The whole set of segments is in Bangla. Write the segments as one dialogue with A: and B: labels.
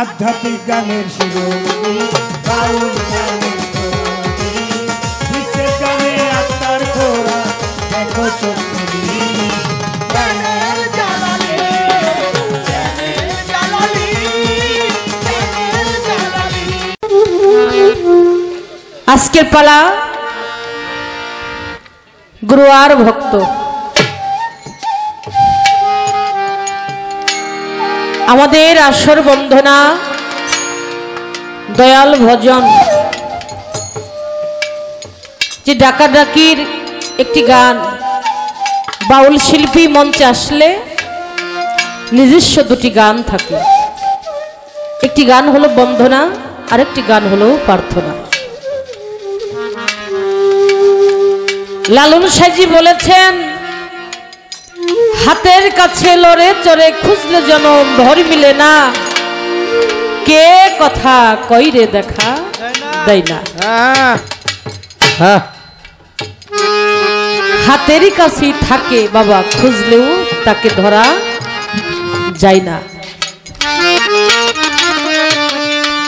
A: আধ্যাত্মিক গানের শিরোমণি বাউল গানের শিরোমণি বিশ্বের গানে আত্মার খোরা দেখো চোখে গানের জালালি গানের জালালি গানের জালালি।
B: আজকের পালা গুরুয়ার ভক্ত আমাদের আসর বন্ধনা দয়াল ভজন যে ডাকাডাকির একটি গান বাউল শিল্পী মঞ্চে আসলে নিজস্ব দুটি গান থাকে, একটি গান হলো বন্দনা আরেকটি গান হলো প্রার্থনা। লালন সাইজি বলেছেন হাতের কাছে লড়ে চড়ে খুঁজলে জনম ভর মিলে না, কে কথা কইরে দেখা দেয় না। হাতেরই কাছেই থাকে বাবা, খুঁজলেও তাকে ধরা যায় না।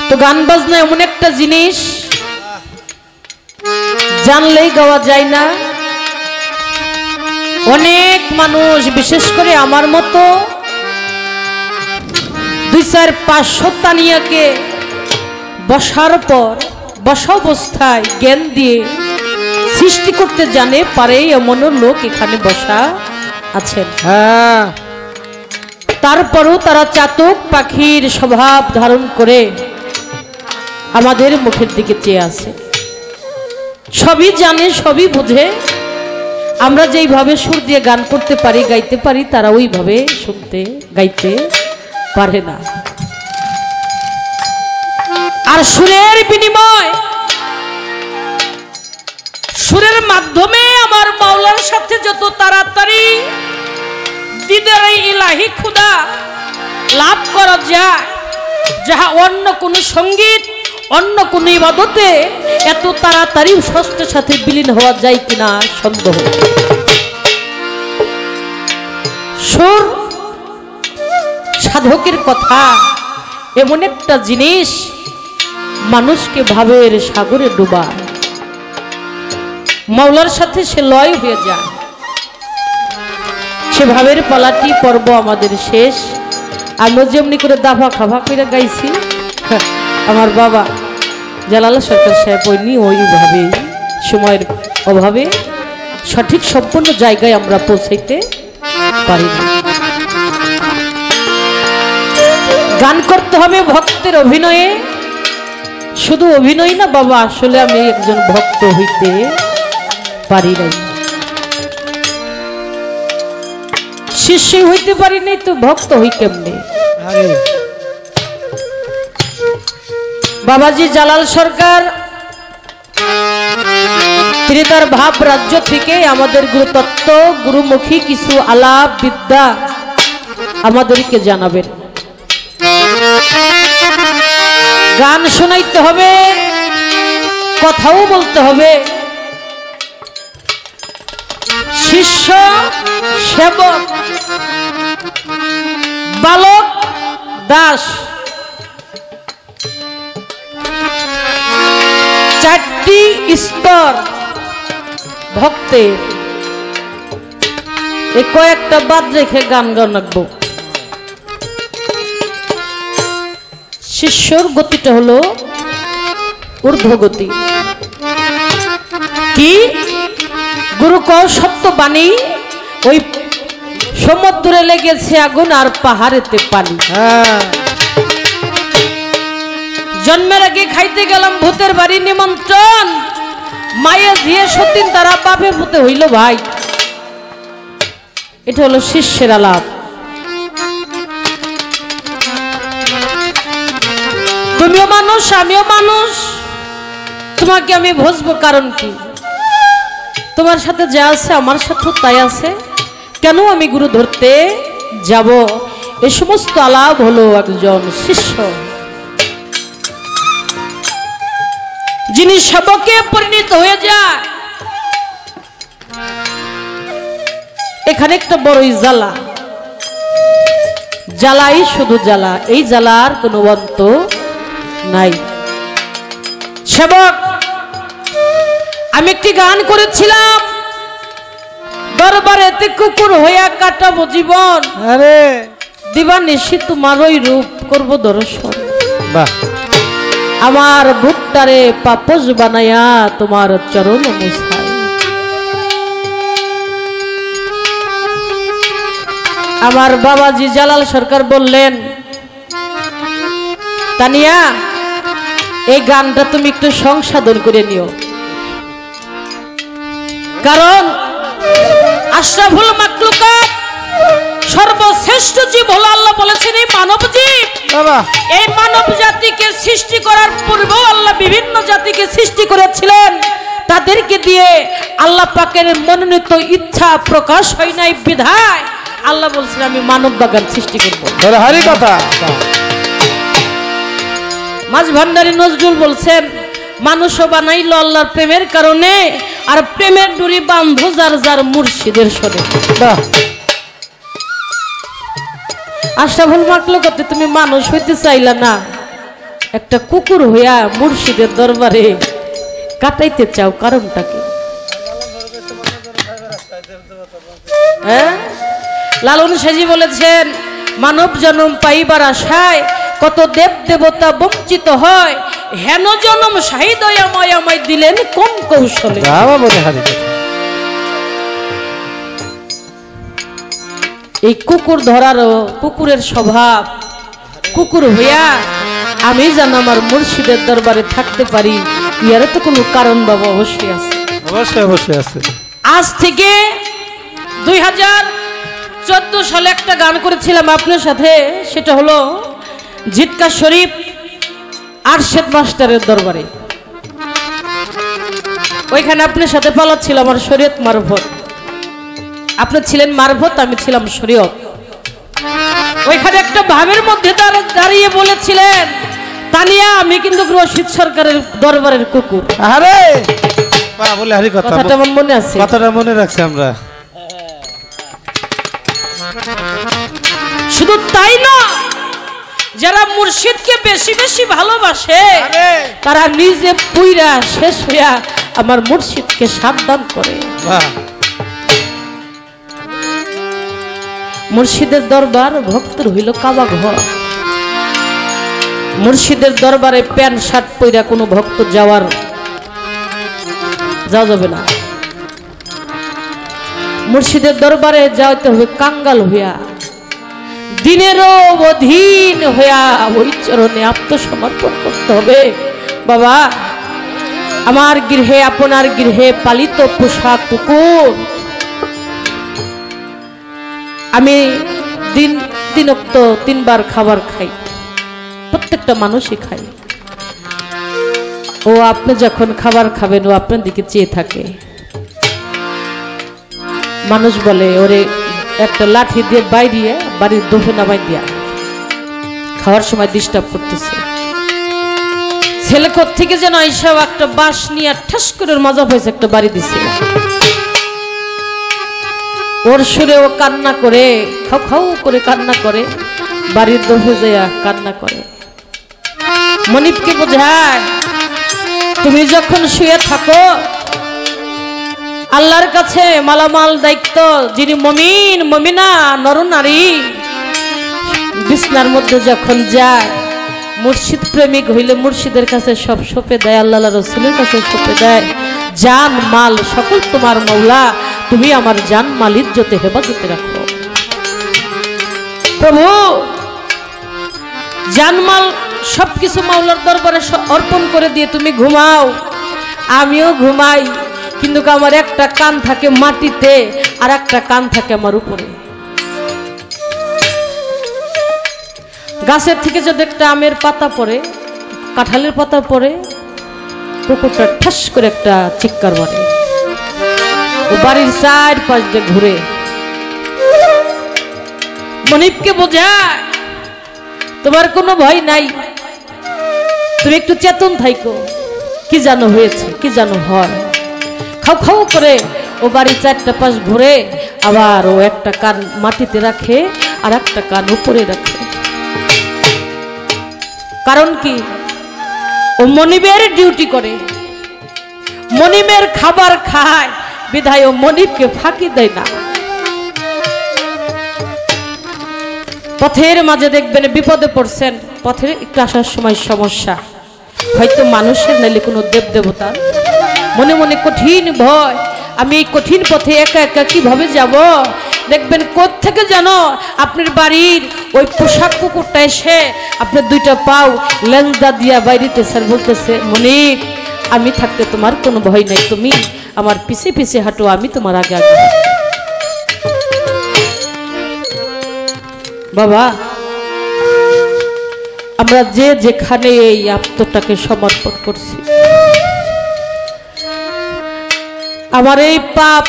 B: তো গান বাজনা এমন একটা জিনিস জানলেই গাওয়া যায় না। অনেক মানুষ বিশেষ করে আমার মতো ২-৪-৫০০ তানিয়াকে বসার পর বসা অবস্থায় জ্ঞান দিয়ে সৃষ্টি করতে জানে পারে এমনও লোক এখানে বসা আছেন। তারপরও তারা চাতক পাখির স্বভাব ধারণ করে আমাদের মুখের দিকে চেয়ে আছে। সবই জানে সবই বুঝে, আমরা যেইভাবে সুর দিয়ে গান করতে পারি গাইতে পারি তারা ওইভাবে শুনতে গাইতে পারে না। আর সুরের বিনিময় সুরের মাধ্যমে আমার মাওলার সাথে যত তাড়াতাড়ি দিদার ইলাহি খুদা লাভ করা যায়, যাহা অন্য কোনো সঙ্গীত অন্য কোনো ইবাদতে এত তাড়াতাড়ি ষষ্ঠের সাথে বিলীন হওয়া যায় কিনা সন্দেহ। সুর সাধকের কথা এমন একটা জিনিস মানুষকে ভাবের সাগরে ডুবায়, মাওলার সাথে সে লয় হয়ে যায়। সে ভাবের পালাটি পর্ব আমাদের শেষ। আমরা যেমনি করে দাফা খাফা করে গাইছি, আমার বাবা জালাল সরকার সাহেব ওইভাবেই সময়ের অভাবে সঠিক সম্পূর্ণ জায়গায় আমরা পৌঁছাইতে পারি না। গান করতে হবে ভক্তের অভিনয়ে, শুধু অভিনয় না বাবা, আসলে আমি একজন ভক্ত হইতে পারি নাই, শিষ্য হইতে পারি নাই, তো ভক্ত হই কেমনে? বাবাজি জালাল সরকার তিনি তার ভাব রাজ্য থেকে আমাদের গুরুতত্ত্ব গুরুমুখী কিছু আলাপ বিদ্যা আমাদেরকে জানাবেন। গান শোনাইতে হবে, কথাও বলতে হবে। শিষ্য সেবক বালক দাস চারটি স্তর ভক্তের, এই কয়েকটা বাদ রেখে গান গানাবো। শিষ্যর গতিটা হলো ঊর্ধ্বগতি। কি গুরু ক সত্য বাণী, ওই সমুদ্রে লেগেছে আগুন আর পাহাড়েতে পানি। জন্মের আগে খাইতে গেলাম ভূতের বাড়ি নিমন্ত্রণ, মায়ে ঝিয়ে সতীন তারা বাপে ভূতে হইল ভাই। এটা হলো শিষ্যের আলাপ। তুমিও মানুষ আমিও মানুষ, তোমাকে আমি বুঝবো কারণ কি? তোমার সাথে যা আছে আমার সাথেও তাই আছে, কেন আমি গুরু ধরতে যাব? এই সমস্ত আলাপ হলো একজন শিষ্য, যিনি সেবকে পরিণত হয়ে যায়। এখানে একটা বড়ই জ্বালা, জ্বালাই শুধু জ্বালা, এই জ্বালার কোনো অন্ত নাই। সেবক, আমি একটি গান করেছিলাম, দরবারেতে কুকুর হইয়া কাটাবো জীবন,
A: আরে
B: দিবানিশি তোমার ওই রূপ করব দর্শন।
A: বাহ,
B: আমার ভুট্টারে পাপস বানায়া তোমার চরণ মুছাই। আমার বাবাজি জালাল সরকার বললেন, তানিয়া এই গানটা তুমি একটু সংশোধন করে নিও, কারণ আশরাফুল মাখলুকাত সর্বশ্রেষ্ঠ জীব হলো আল্লাহ বলেছেন এই মানব জীব।
A: বাবা,
B: এই মানব জাতিকে সৃষ্টি করার পূর্বেও আল্লাহ বিভিন্ন জাতিকে সৃষ্টি করেছিলেন, তাদেরকে দিয়ে আল্লাহ পাকের মনোনীত ইচ্ছা প্রকাশ হয় নাই বিধায় আল্লাহ বলছেন আমি মানব বাগান সৃষ্টি করব।
A: হারি কথা।
B: মাঝ ভান্ডারী নজরুল বলছেন, মানুষও বানাইল আল্লাহর প্রেমের কারণে, আর প্রেমের ডুরি বান্ধ যার যার মুর্শিদের সরে।
A: বাহ,
B: আশরাফুল মাখলুকাতে তুমি মানুষ হইতে চাইলা না, একটা কুকুর হইয়া মুর্শিদের দরবারে কাটাইতে চাও, কারণটা কি? হ্যাঁ, লালন সাজি বলেছেন, মানব জন্ম পাইবার আশায় কত দেব দেবতা বঞ্চিত হয়, হেন জন্ম শাহিদ আমায় আমায় দিলেন কোন কৌশলে। এই কুকুর ধরারও কুকুরের স্বভাব, কুকুর হইয়া আমি যেন আমার মুর্শিদের দরবারে থাকতে পারি, ইয়ার তো কোনো কারণ বাবা অবশ্যই আছে।
A: অবশ্যই অবশ্যই আছে।
B: আজ থেকে 2014 সালে একটা গান করেছিলাম আপনার সাথে, সেটা হলো ঝিটকা শরীফ আরশেদ মাস্টারের দরবারে। ওইখানে আপনার সাথে পালাচ্ছিল আমার শরীয়ত মারফত, আপনি ছিলেন মারফত, আমি ছিলাম শরীয়ত। ওইখানে একটা ভাবের মধ্যে দাঁড়িয়ে বলেছিলেন, তানিয়া আমি কিন্তু রশিদ সরকারের দরবারের কুকুর।
A: আরে বাহ, বলে হারি কথা।
B: কথাটা আমার মনে আছে,
A: কথাটা মনে রাখছি আমরা।
B: শুধু তাই না, যারা মুর্শিদকে বেশি বেশি ভালোবাসে তারা নিজে পুইরা শেষ হইয়া আমার মুর্শিদকে সাবধান করে। মুর্শিদের দরবার ভক্তর হইল কাবা ঘর। মুর্শিদের দরবারে প্যান্ট শার্ট পইরা কোনো ভক্ত যাওয়া যাবে না। মুর্শিদের দরবারে যাইতে হবে কাঙ্গাল হইয়া, দিনেরও অধীন হইয়া ওই চরণে আত্মসমর্পণ করতে হবে। বাবা, আমার গৃহে আপনার গৃহে পালিত পোষা কুকুর, আমি দিনক্ত 3 বার খাবার খাই, প্রত্যেকটা মানুষই খাই। ও আপনি যখন খাবার খাবেন ও আপনার দিকে চেয়ে থাকে। মানুষ বলে ওরে একটা লাঠি দিয়ে বাইরিয়ে বাড়ির দোফে নামাই দিয়া খাওয়ার সময় ডিস্টার্ব করতেছে। ছেলে থেকে যেন এইসব একটা বাঁশ নিয়ে ঠাস করে মজা পাইছে, একটা বাড়ি দিছে। ওর সুরে ও কান্না করে, খাও খাও করে কান্না করে, বাড়ির দোফে যাইয়া কান্না করে। মনিবকে বোঝায়, তুমি যখন শুয়ে থাকো আল্লাহর কাছে মালামাল দায়িত্ব, যিনি মুমিন মুমিনা নরনারী বিছনার মধ্যে যখন যায়, মুর্শিদ প্রেমিক হইলে মুর্শিদের কাছে সব সঁপে দেয়, আল্লাহ রাসূলের কাছে সঁপে দেয়। জান মাল সকল তোমার মওলা, তুমি আমার জান মাল ইজ্জতে হেফাজতে রাখো। প্রভু, জান মাল সবকিছু মাওলার দরবারে অর্পণ করে দিয়ে তুমি ঘুমাও, আমিও ঘুমাই, কিন্তু আমার একটা কান থাকে মাটিতে আর একটা কান থাকে আমার উপরে। গাছের থেকে যদি একটা আমের পাতা পড়ে, কাঁঠালের পাতা পড়ে, কুকুরটা ঠাস করে একটা চিৎকার মারে, ও বাড়ির চারপাশ দিয়ে ঘুরে। মনিবকে বোঝায়, তোমার কোনো ভয় নাই, তুমি একটু চেতন থাইকো, কি জানো হয়েছে, কি জানো হয়। খাও খাও করে ও বাড়ির 4টা পাশ ঘুরে, আবার ও একটা কান মাটিতে রাখে আর একটা কান উপরে রাখে। কারণ কি, ও মনিবের ডিউটি করে, মনিবের খাবার খায়, বিধায় ও মনিবকে ফাঁকি দেয় না। পথের মাঝে দেখবেন বিপদে পড়ছেন, পথে একটু আসার সময় সমস্যা, হয়তো মানুষের নাইলে কোনো দেব দেবতার, মনে মনে কঠিন ভয়, আমি এই কঠিন পথে একা একা কিভাবে যাব। দেখবেন কোত্থেকে জানো আপনার বাড়ির ওই পোশাক কুকুরটা এসে আপনার দুইটা পাও লেঞ্জা দিয়া বাইরেতে স্যার বলতেছে, মনিব আমি থাকতে তোমার কোনো ভয় নাই, তুমি আমার পিছে পিছে হাঁটো, আমি তোমার আগে আগে। বাবা, আমরা যে যেখানে এই আত্মটাকে সমর্পণ করছি, আমার এই পাপ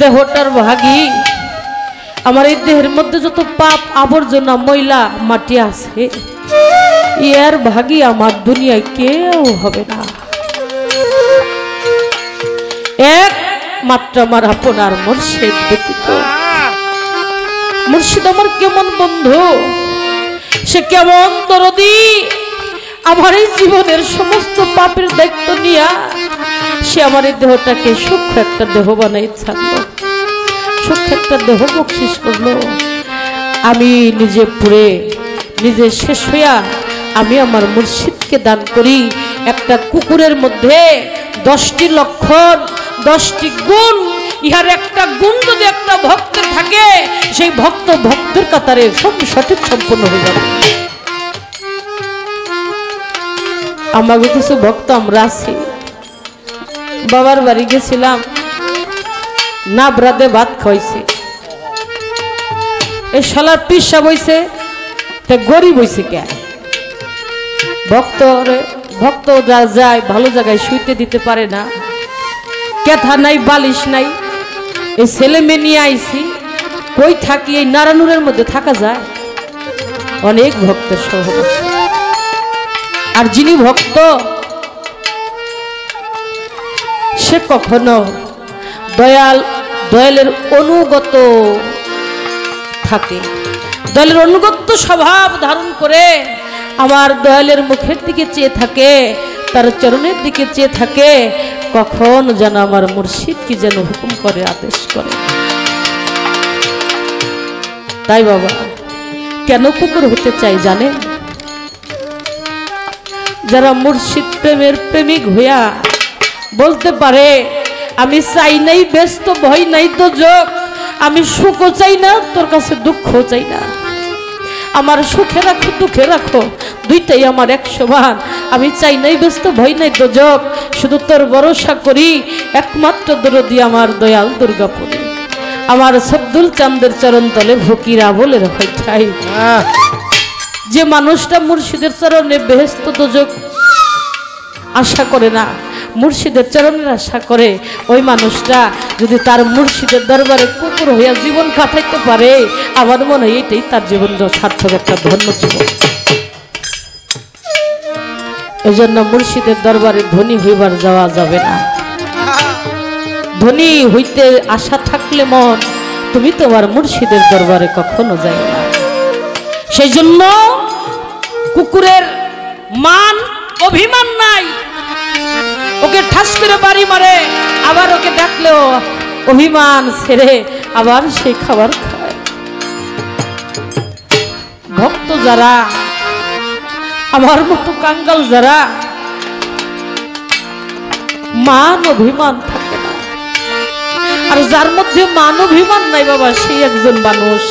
B: দেহটার ভাগী, আমার এই দেহের মধ্যে যত পাপ আবর্জনা ময়লা মাটি আছে, এর ভাগী আমার দুনিয়ায় কেউ হবে না। একমাত্র আমার আপনার মুর্শিদ ব্যতীত। মুর্শিদ আমার কেমন বন্ধু, সে কেমন দরদি, আমার এই জীবনের সমস্ত পাপের দায়িত্ব নিয়া সে আমার এই দেহটাকে সূক্ষ্ম একটা দেহ বানাই ছাড়ল, সূক্ষ্ম একটা দেহ বকশিস করলো। আমি নিজে পুড়ে নিজে শেষ হইয়া আমি আমার মুর্শিদকে দান করি। একটা কুকুরের মধ্যে 10টি লক্ষণ, 10টি গুণ, ইহার একটা গুণ যদি একটা ভক্তের থাকে, সেই ভক্ত ভক্তের কাতারে সব সঠিক সম্পন্ন হয়ে যাবে। আমাকে কিছু ভক্ত আমরা আছি, বাবার বাড়ি গেছিলাম, না ব্রাদে ভাত খাইছে, এই শালার পিসা বইছে, তে গরিব হইছে কে? ভক্ত যা যায় ভালো জায়গায় শুইতে দিতে পারে না, কেথা নাই বালিশ নাই, এই ছেলে মেয়ে নিয়ে আইছি, কই থাকি? এই নারায়ণের মধ্যে থাকা যায়? অনেক ভক্তের সহবাস। আর যিনি ভক্ত সে কখনো দয়ালের অনুগত থাকে, দয়ালের অনুগত স্বভাব ধারণ করে আমার দয়ালের মুখের দিকে চেয়ে থাকে, তার চরণের দিকে চেয়ে থাকে, কখন যেন আমার মুর্শিদ কি যেন হুকুম করে, আদেশ করে। তাই বাবা, কেন কুকুর হতে চাই জানেন? যারা মুর্শিদ প্রেমের প্রেমিক হইয়া বলতে পারে, আমি চাই নাই ব্যস্ত, ভয় নাই তো যোগ, আমি সুখও চাই না, তোর কাছে দুঃখও চাই না, আমার সুখে রাখো দুঃখে রাখো, দুইটাই আমার 100 বার, আমি চাই নাই ব্যস্ত, ভয় নাই তো যোগ, শুধু তোর ভরসা করি, একমাত্র দরদি আমার দয়াল দুর্গাপুরে, আমার সব্দুল চাঁদের চরণ তলে ভকিরা বলে ঠাই। যে মানুষটা মুর্শিদের চরণে বেহেশত দোজক আশা করে না, মুর্শিদের চরণের আশা করে, ওই মানুষটা যদি তার মুর্শিদের দরবারে কুকুর হইয়া জীবন কাটাইতে পারে, আমার মনে হয় এটাই তার জীবন সার্থক একটা ধন্য জীবন। এজন্য মুর্শিদের দরবারে ধনী হইবার যাওয়া যাবে না। ধনী হইতে আশা থাকলে মন, তুমি তোমার মুর্শিদের দরবারে কখনো যাই না। সেই জন্য কুকুরের মান অভিমান নাই, ওকে ঠাস করে বাড়ি মারে, আবার ওকে ডাকলেও অভিমান ছেড়ে আবার সেই খাবার খায়। ভক্ত যারা, আমার মতো কাঙ্গাল যারা, মান অভিমান থাকে না, আর যার মধ্যে মান অভিমান নাই বাবা, সেই একজন মানুষ।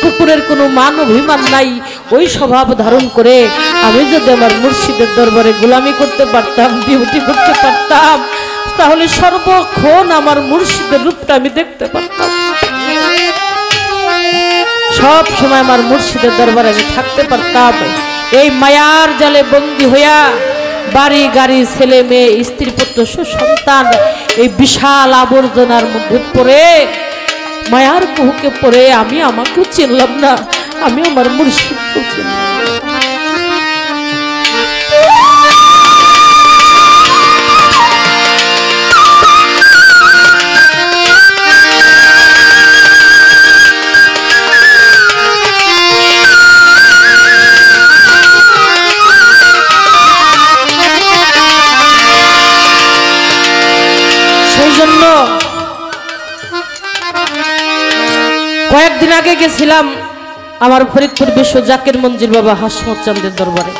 B: কুকুরের কোনো মান অভিমান নাই, ওই স্বভাব ধারণ করে আমি যদি আমার মুর্শিদের দরবারে গোলামি করতে পারতাম, ডিউটি করতে পারতাম, তাহলে সর্বক্ষণ আমার মুর্শিদের রূপটা আমি দেখতে পারতাম, সব সময় আমার মুর্শিদের দরবারে আমি থাকতে পারতাম। এই মায়ার জালে বন্দী হইয়া বাড়ি গাড়ি, ছেলে মেয়ে, স্ত্রী পুত্র, সুসন্তান, এই বিশাল আবর্জনার মধ্যে পড়ে, মায়ার কুহুকে পড়ে আমি আমাকেও চিনলাম না, আমি আমার মুর্শিদকেও চিনলাম। আগে গেছিলাম আমার ফরিদপুর বিশ্ব জাকির মঞ্জিল বাবা হাসমত চাঁদের দরবারে।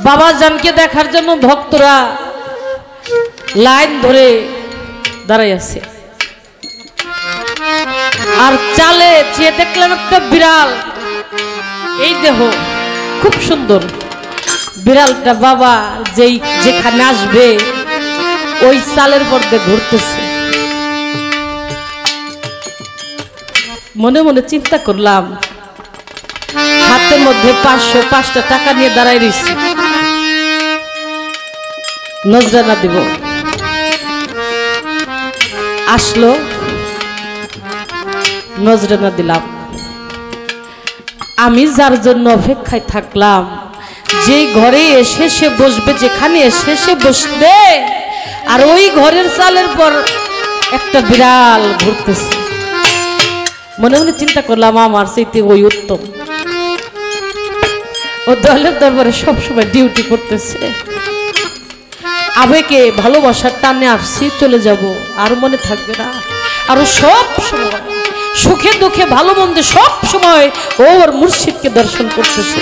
B: বাবা জানকে দেখার জন্য ভক্তরা লাইন ধরে দাঁড়াই আছে। আর চালে চেয়ে দেখলাম একটা বিড়াল, এই দেহ খুব সুন্দর। বিড়ালটা বাবা যেখানে আসবে ওই চালের পর্দে ঘুরতেছে। মনে মনে চিন্তা করলাম, হাতের মধ্যে 500 টাকা নিয়ে দাঁড়াই রয়েছি, নজরানা দিব। আসলো, নজরানা দিলাম। আমি যার জন্য অপেক্ষায় থাকলাম, যে ঘরে এসে সে বসবে, যেখানে এসে সে বসবে, আর ওই ঘরের চালের পর একটা বিড়াল ঘুরতেছে। মনে মনে চিন্তা করলাম, আমার চাইতে ওই উত্তম। ও দলের দরবারে সবসময় ডিউটি করতেছে। আবেগে ভালোবাসার টানে আসছি, চলে যাব, আর মনে থাকবে না। আর সব সময় সুখে দুঃখে ভালো মন্দে সব সময় ওর মুর্শিদকে দর্শন করতেছে।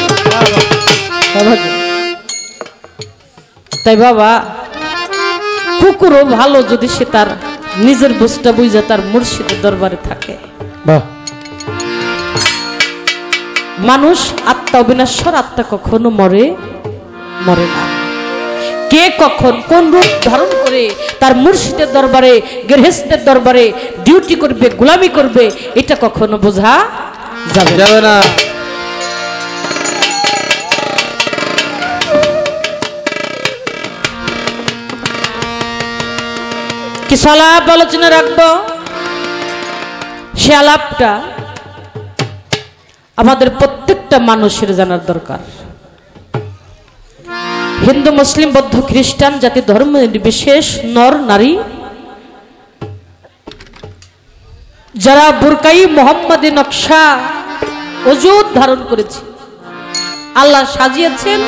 B: তাই বাবা, কুকুরও ভালো যদি সে তার নিজের বুঝটা বুঝে তার মুর্শিদের দরবারে থাকে। মানুষ আত্মা অবিনাশ্বর, আত্মা কখনো মরে না। কে কখন কোন রূপ ধারণ করে তার মুর্শিদের দরবারে, গৃহস্থের দরবারে ডিউটি করবে, গোলামি করবে, এটা কখনো বোঝা যাবে না। কিছু আলাপ আলোচনা রাখবো। সে আলাপটা আমাদের প্রত্যেকটা মানুষের জানার দরকার। হিন্দু, মুসলিম, বৌদ্ধ, খ্রিস্টান, জাতি ধর্ম নির্বিশেষ, নর নারী, যারা বুরকাই মোহাম্মদী নকশা ওজুদ ধারণ করেছে, আল্লাহ সাজিয়েছেন,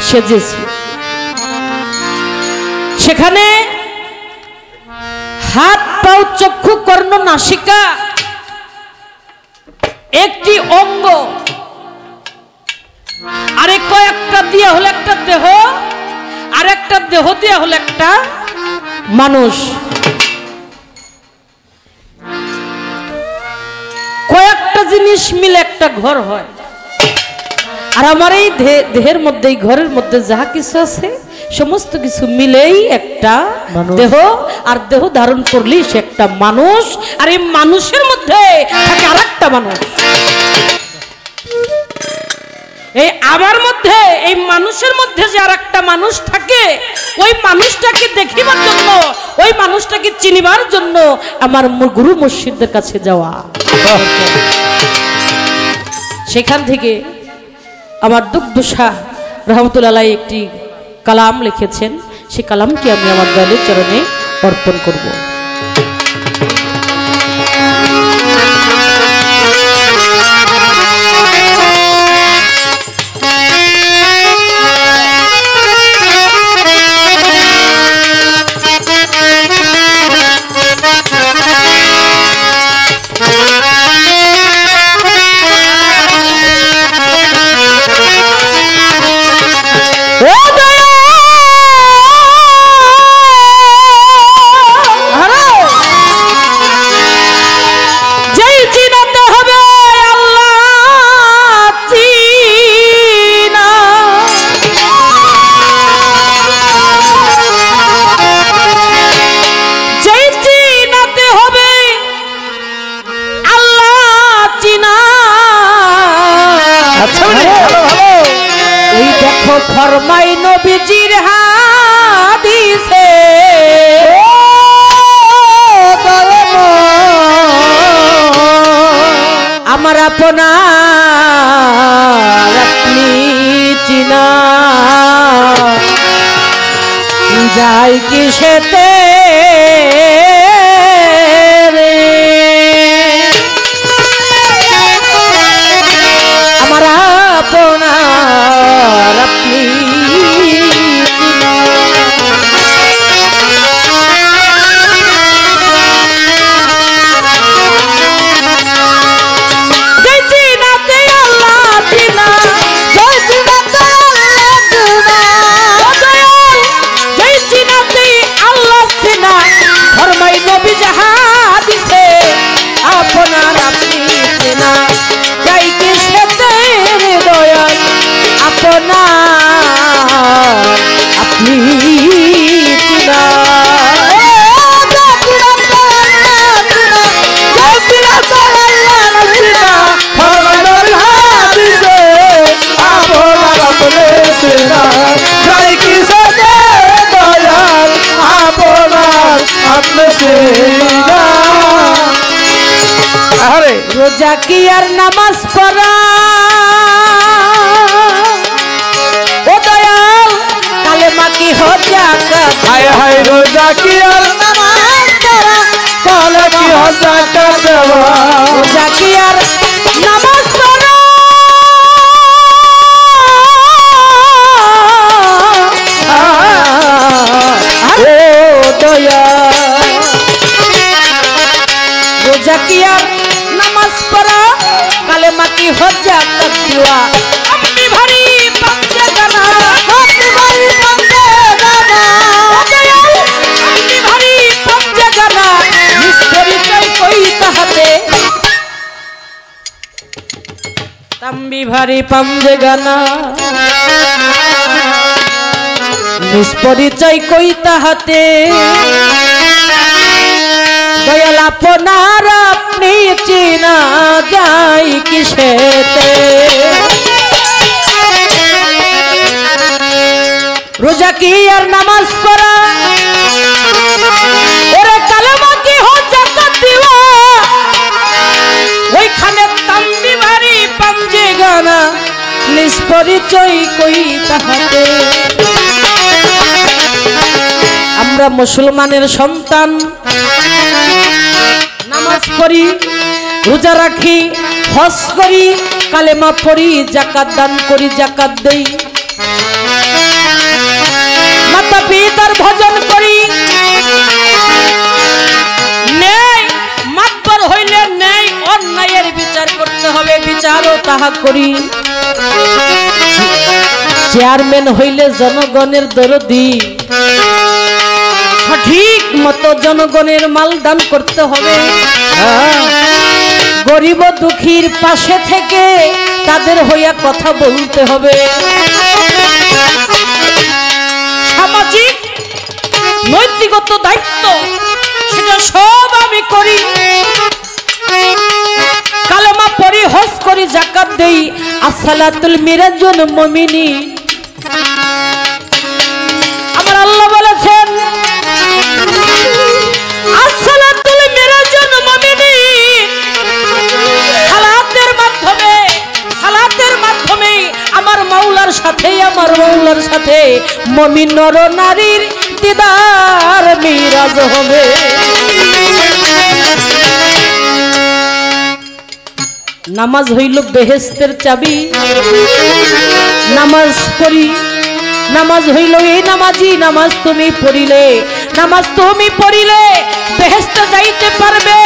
B: সেজেছে, সেখানে হাত, পাও, চক্ষু, কর্ণ, নাসিকা একটি অঙ্গ, আরে কয়েকটা দিয়ে হলো একটা দেহ, আর একটা দেহ দিয়ে হলো একটা মানুষ। কয়েকটা জিনিস মিলে একটা ঘর হয়। আর আমার এই দেহের মধ্যে, এই ঘরের মধ্যে যাহা কিছু আছে সমস্ত কিছু মিলেই একটা দেহ, আর দেহ ধারণ করলেই সে একটা মানুষ। আর এই মানুষের মধ্যে থাকে আর একটা মানুষ। এই আমার মধ্যে, এই মানুষের মধ্যে যে আর একটা মানুষ থাকে, ওই মানুষটাকে দেখিবার জন্য, ওই মানুষটাকে চিনিবার জন্য আমার গুরু মুর্শিদদের কাছে যাওয়া। সেখান থেকে আমার দুগ্ধ শাহ রহমতুল্লাহ আলাইহি একটি কালাম লিখেছেন, সেই কালামটি আমি আমার দয়ালের চরণে অর্পণ করব। ফরমাই নবীজির হাদিসে, আমার আপনার আপনি চিনা যাই কি সেতে আমার আপনার আপনি আপনি চিনা রোজা কি আর নামাজ পড়া ও দয়াল কালেমা কি হজাকাত
A: হায় হায় রোজা কি আর নামাজ পড়া কালে কি হজাকাত দেওয়া
B: রোজা কি আর নামাজ পড়া ও দয়াল রোজা কি আর নামাজ পড়া কালেমা কি হজাকাত দেওয়া আপনি ভারী পাঞ্জে গানা আপনি ভারী পাঞ্জে গানা আপনি ভারী পাঞ্জে গানা মিস্ত্রি চাই কই তাহাতে তাম্বি ভারী পাঞ্জে গানা নিষ্পরিচয় কই তাহাতে দয়াল আপনার আপনি চিনা যায় কিসেতে রোজা কি আর নামাজ পড়া ওরে কালেমা কি হজাকাত দেওয়া ওইখানে তাম্বি ভারী পাঞ্জে গানা নিষ্পরিচয় কই তাহাতে আমরা মুসলমানের সন্তান নামাজ পড়ি রোজা রাখি হজ করি কালেমা পড়ি যাকাত দান করি যাকাত দেই মাতা পিতার ভজন করি ন্যায় মাতবার হইলে ন্যায় অন্যায়ের বিচার করতে হবে বিচারও তাহা করি চেয়ারম্যান হইলে জনগণের দরদি সঠিক মতো জনগণের মাল দান করতে হবে গরিব দুঃখীর পাশে থেকে তাদের হইয়া কথা বলতে হবে সামাজিক নৈতিকত দায়িত্ব সেটা সব আমি করি কালেমা পড়ি হজ করি যাকাত দেই আসসালাতুল মিরাজুল মুমিনিন আমার আল্লাহ বলেছেন আসসালাতুল মিরাজুল মুমিনিন সালাতের মাধ্যমে আমার মাওলার সাথে মুমিন নর নারীর দিদার মিরাজ হবে নামাজ হইল বেহেশতের চাবি নামাজ পড়ি নামাজ হইল এই নামাজি নামাজ তুমি পড়িলে বেহেশতে যাইতে পারবে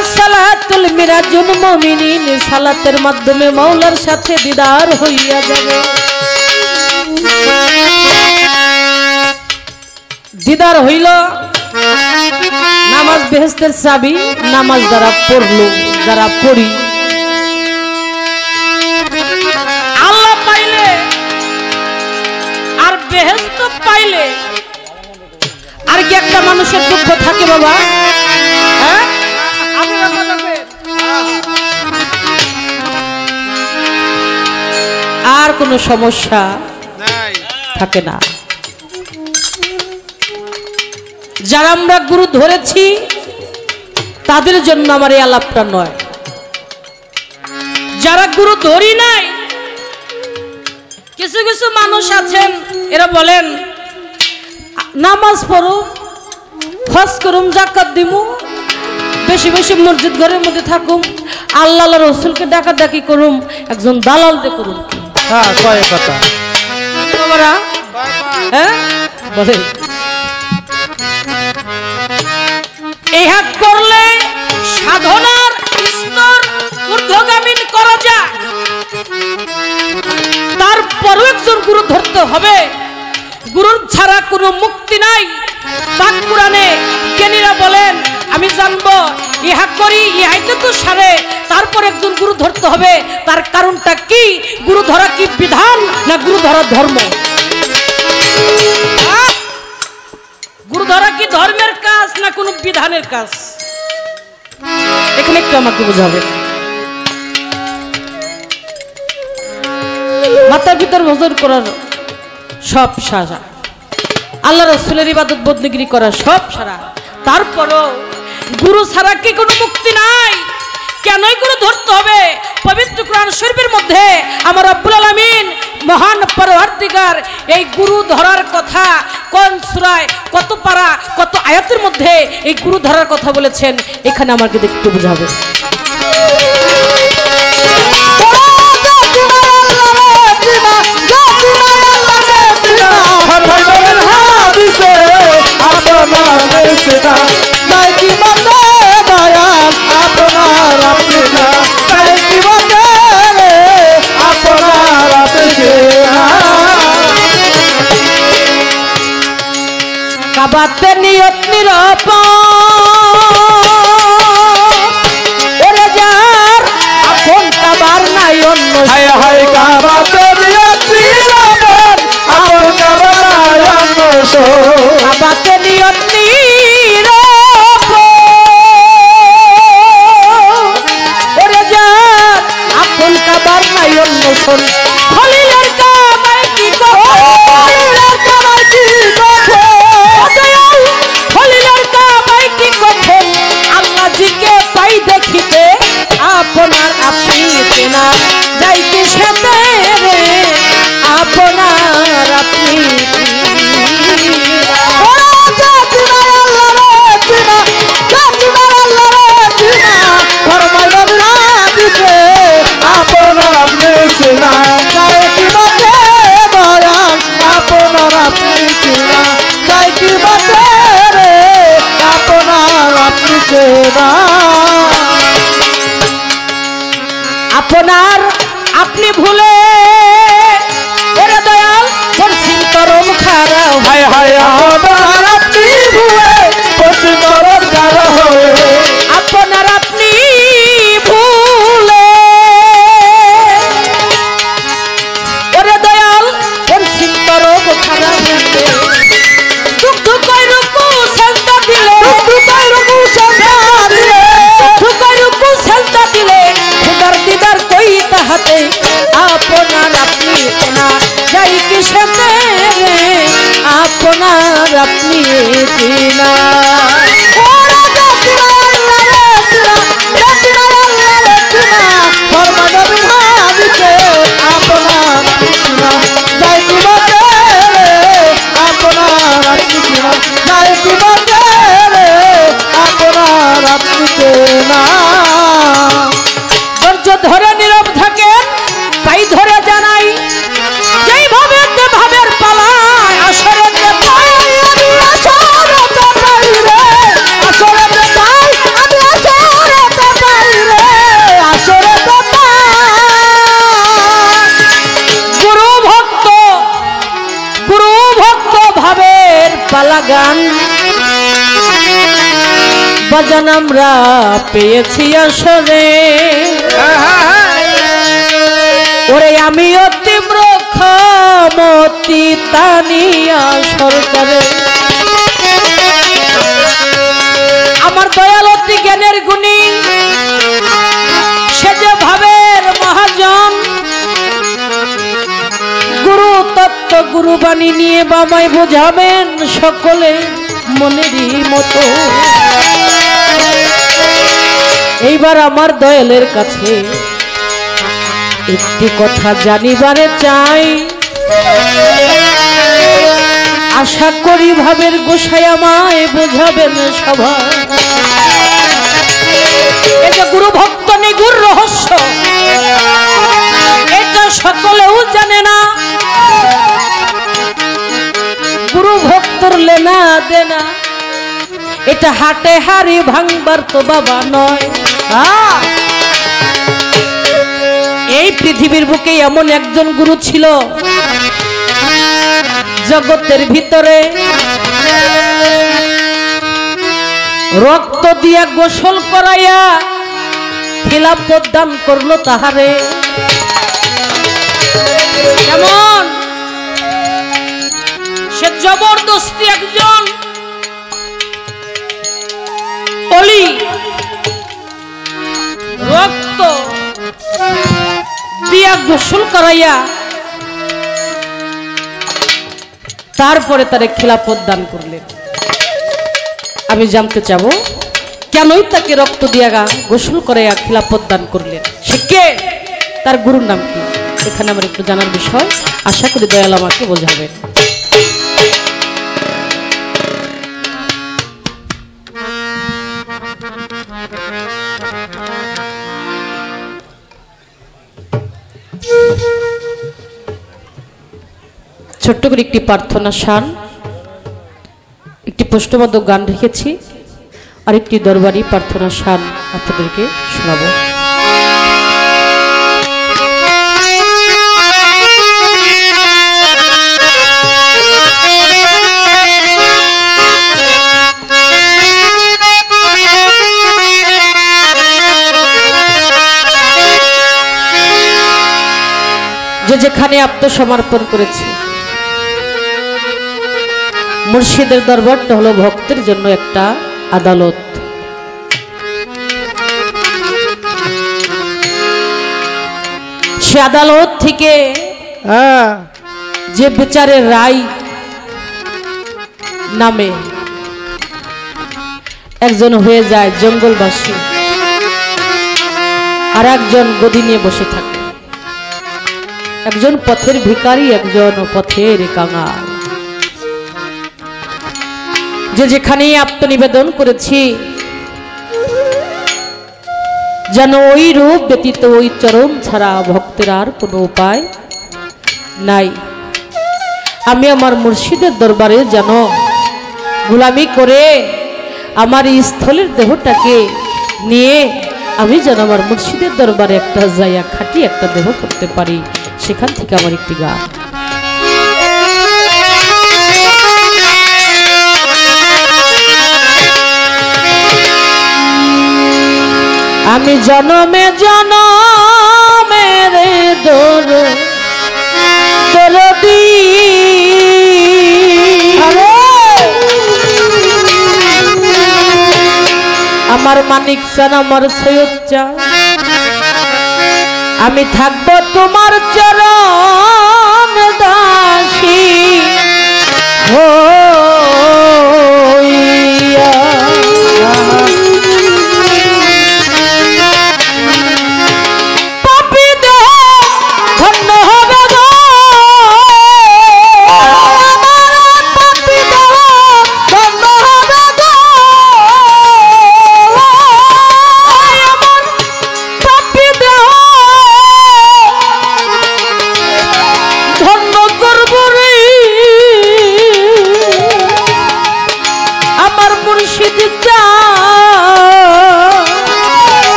B: আসসালাতুল মিরাজুল মুমিনিন সালাতের মাধ্যমে মাওলার সাথে দিদার হইয়া যাবে দিদার হইল নামাজ বেহেশতের চাবি নামাজ যারা পড়লো যারা পড়ি আল্লাহ পাইলে আর বেহেশত পাইলে আর কি একটা মানুষের দুঃখ থাকে বাবা হ্যাঁ আর কোনো সমস্যা থাকে না যারা আমরা গুরু ধরেছি তাদের জন্য আমার এই আলাপটা নয় যারা গুরু ধরি নাই কিছু কিছু মানুষ আছেন এরা বলেন নামাজ পড়ো হজ করুম যাকাত দিমু বেশি বেশি মসজিদ ঘরের মধ্যে থাকুম আল্লাহ রসুলকে ডাকাডাকি করুম একজন দালাল দিয়ে করুম
A: হ্যাঁ কয় কথা
B: বাবারা হ্যাঁ বলে ইহা করলে সাধনার স্তর ঊর্ধ্বগামী করা যায় তারপরও একজন গুরু ধরতে হবে গুরুর ছাড়া কোনো মুক্তি নাই পাক কুরআনে জ্ঞানীরা বলেন আমি জানবো ইহা করি ইহাইতে তো সারে তারপর একজন গুরু গুরু ধরতে হবে তার কারণটা কি? গুরু ধরা কি বিধান না গুরু ধরা ধর্ম? গুরু ধরা কি ধর্মের কাজ না কোনো বিধানের কাজ? এখানে একটু আমাকে বোঝাবে। মাতার পিতার ভজন করার সব সাজা, আল্লাহ রাসূলের ইবাদত বন্দীগিরি করার সব সারা, তারপরও গুরু ছাড়া কি কোনো মুক্তি নাই? কেনই গুরু ধরতে হবে? পবিত্র কোরআন শরীফের মধ্যে আমার রব্বুল আলামিন মহান পরওয়ারদিগার এই গুরু ধরার কথা কোন সূরায়, কত পারা, কত আয়াতের মধ্যে এই গুরু ধরার কথা বলেছেন, এখানে আমাকে দেখতে বোঝাবে। কাবাতে নিয়ত ওরে যার আপন কাবার নাই অন্য,
A: হায় হায় কাবাতে নিয়ত আপন কাবার নাই অন্য,
B: কাবাতে নিয়ত ওরে যার আপন কাবার নাই অন্য শোন। খলিলের কাবায় কি কখন, খলিলের কাবায় কি কখন, খলিলের কাবায় কি কখন আল্লাহজিকে পাই দেখিতে আপনার আপনি চেনা যাইতে সাথে রে আপনার আপনি আপনার আপনি ভুলে ওরে দয়াল পশ্চিম তরম খারাপ,
A: হায় হায় আপনার আপনি ভুলে পশ্চিম তরম খারাপ,
B: আপনার আপনি ভুলে ওরে দয়াল পশ্চিম তরম খারাপ, দুঃখ কই রুকু সেজদা দিলে, দুঃখ কই রুকু সেজদা দিলে, দুঃখ কই রুকু সেজদা দিলে খুদার দিদার কই তাহাতে আপনার আপনি না যাই কি সাথে আপনার আপনি চিনা। ধরে নীরব থাকেন তাই ধরে জানাই যেইভাবে ভাবের পালায় আসরেতে পাই আমি আসরেতে পাই রে, আসরেতে পাই আমি আসরেতে পাই রে, আসরেতে পাই। গুরু ভক্ত ভাবের পালা গান বাজান আমরা পেয়েছি আসরে, ওরে আমি তীব্র ক্ষমতি তানিয়া সরকারে আমার দয়াল অতি জ্ঞানের গুণী, সে যে ভাবের মহাজন, গুরু তত্ত্ব গুরু বাণী নিয়ে বামায় বোঝাবেন সকলে মনেরই মতো। এইবার আমার দয়ালের কাছে একটি কথা জানিবারে চাই, আশা করি ভাবের গোসাই আমায় বোঝাবেন সবাই। এই যে গুরু ভক্ত নিগুর রহস্য, এটা সকলেও জানে না। গুরু ভক্তর লেনা দেনা, এটা হাটে হাড়ি ভাঙবার তো বাবা নয়। এই পৃথিবীর বুকে এমন একজন গুরু ছিল জগতের ভিতরে রক্ত দিয়া গোসল করাইয়া খিলাফত দান করলো তাহারে। কেমন সে জবরদস্তি একজন অলি রক্ত দিয়া গোসল করাইয়া তারপরে তারে খিলাফত দান করলেন। আমি জানতে চাবো কেনই তাকে রক্ত দিয়া গোসল করাইয়া খিলাফত দান করলেন, সে কে, তার গুরুর নাম কি? এখানে আমার একটু জানার বিষয়, আশা করি দয়াল আমাকে বোঝাবেন। ছোট্ট করে একটি প্রার্থনা শান, একটি প্রশ্নবোধক গান রেখেছি, আর একটি দরবারি প্রার্থনা শান আপনাদেরকে শোনাবো। যে যেখানে আত্মসমর্পণ করেছে, মুর্শিদের দরবারটা হলো ভক্তের জন্য একটা আদালত। সে আদালত থেকে যে বিচারের রায় নামে একজন হয়ে যায় জঙ্গলবাসী, আর একজন গদি নিয়ে বসে থাকে, একজন পথের ভিখারি, একজন পথের কাঙাল। যে যেখানেই আত্মনিবেদন করেছি, যেন ওই রূপ ব্যতীত, ওই চরণ ছাড়া ভক্তের আর কোনো উপায় নাই। আমি আমার মুর্শিদের দরবারে যেন গোলামি করে আমার এই স্থলের দেহটাকে নিয়ে আমি যেন আমার মুর্শিদের দরবারে একটা যাইয়া খাটি একটা দেহ করতে পারি, সেখান থেকে আমার একটি গান। আমি জনমে জনমের দরদি আমার মানিক চান, আমার সৈয়দ চান, আমি থাকবো তোমার চরণ দাসী হইয়া।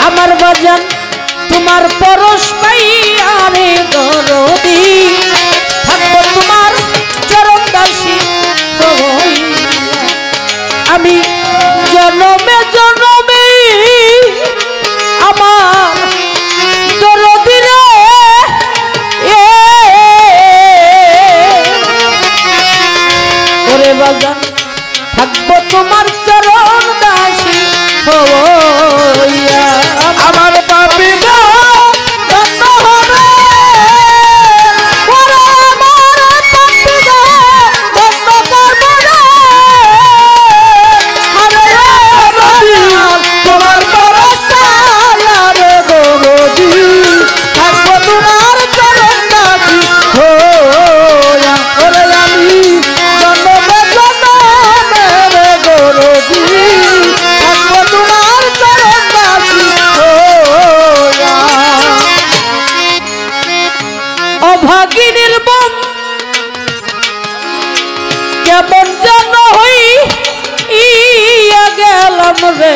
B: আমার বাজান তোমার পরশ পাইয়া রে দরদি, থাকবো তোমার চরণ দাসী আমি জনমে জনমে আমার দরদি রে ওরে বাজান থাকবো তোমার চরণ দাসী হইয়া।
A: আমার পাপি ধন্য হবে,
B: ওরে আমার পাপি ধন্য করবে রে, আরে
A: তোমার
B: পরশায়া রে দরদি,
A: থাকবো তোমার চরণ দাসী হইয়া। ওরে আমি জন্মে জন্মে দরদি, থাকবো তোমার চরণ দাসী হইয়া।
B: অভাগিনীর বম কেমন যেন হইয়া গেলাম রে,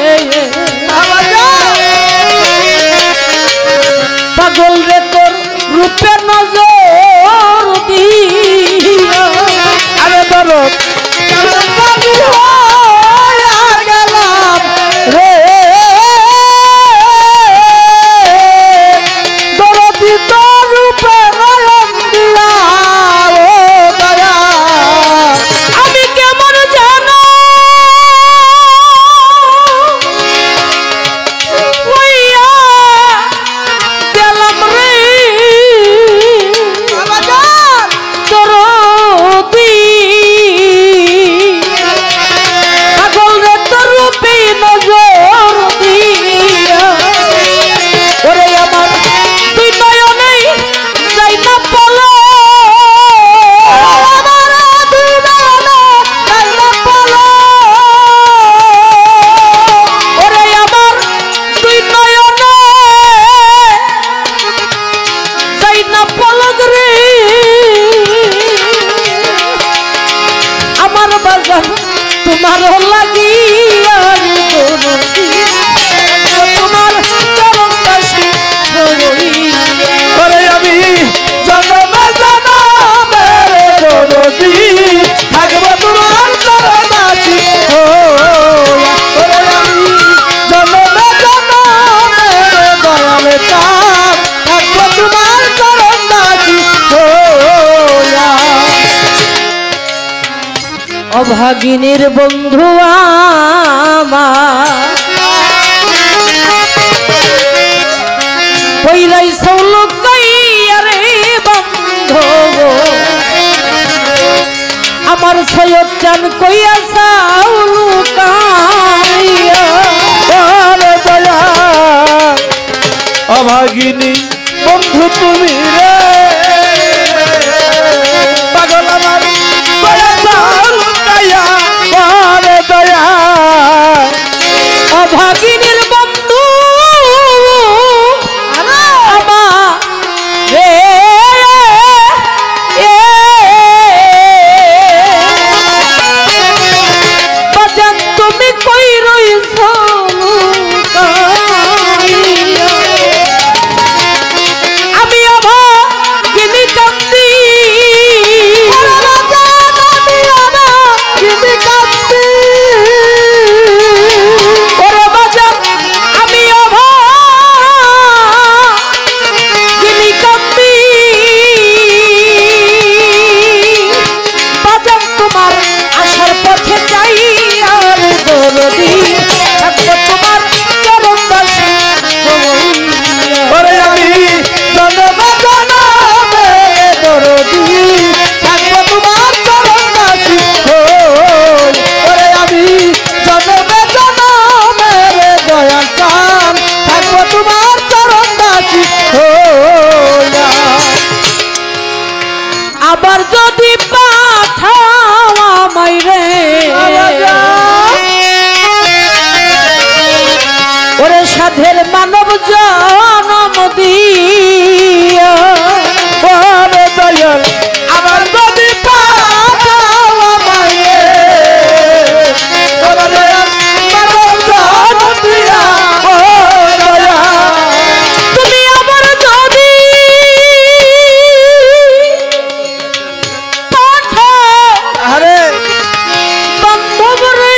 B: পাগল রে তোর রূপে নজর দিয়া,
A: আরে ধরো
B: গেলাম রে অভাগিনীর বন্ধু আমার কইরাই সৌলক আরে বন্ধু আমার সৈয়দ চান কইয়া সাউলু কাইয়া
A: দয়া অভাগিনী বন্ধু তুমি রে পাগল আমার দয়া দয়া দয়া
B: অভাগিনীর বন্ধু আমার রে বাজান তুমি কই রইছ আমি অভাগিনী কান্দি ওরে বাজান আমি অভাগিনী কান্দি বাজান তোমার আসার পথে যাই আর দরদি থাকবো তোমার চরণ দাসী
A: ওরে আমি জনমে জনমে দরদি থাকবো তোমার চরণ দাসী ওরে আমি জনমে জনমে দয়াল চান থাকবো তোমার চরণ দাসী
B: আবার যদি পাঠাও আমায় রে ওরে সাধের মানব জনম দিয়া
A: ওরে দয়াল আমার যদি পাঠাও আমায় ওরে দয়াল মানব জনম দিয়া ও দয়াল
B: তুমি আবার যদি পাঠাও
A: আরে
B: বান্ধব রে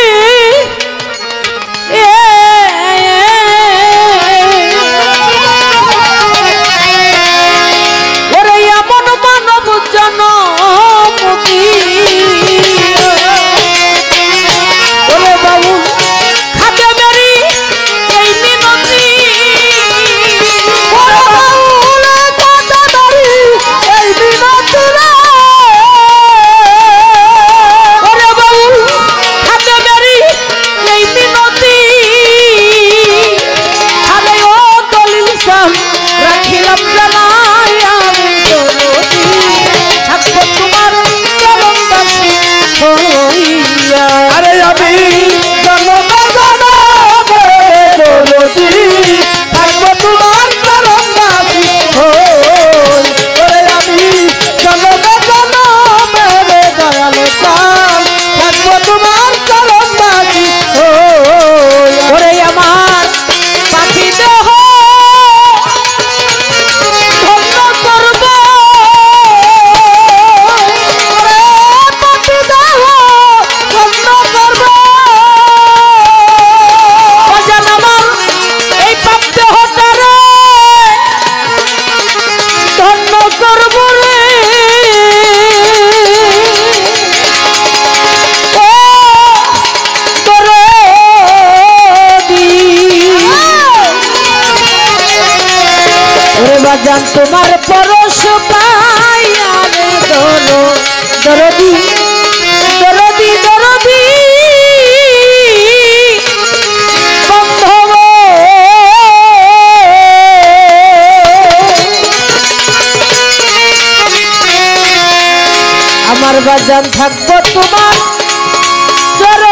B: ওরে এমন মানব জনম ওরে বাবু খাতে বেরি এই মিনতি
A: ওরে বাউল কাটা দাড়ি এই বিনতি রে
B: ওরে বাবু খাতে বেরি এই মিনতি আরে ও দলিল সাহ রাখিলাম জানাই আমি দরদি থাকবো তোমার চরণ দাসী হইয়া
A: আরে আমি জনমে জনমে দরদি থাকবো তোমার চরণ দাসী ওরে আমি জনমে জনমে দয়াল চান থাকবো তোমার চরণ দাসী
B: ওরে আমার পাখি দেহ ধন্য করব ওরে পাখি দেহ ধন্য করব বাজান আমার এই পাপ দেহটারে ধন্য করব রে ও দরদি ওরে বাজান তোমার পরশ পাই আরে দরদি দরদি দরদি বন্ধব আমার বাজান থাকবো তোমার চরণ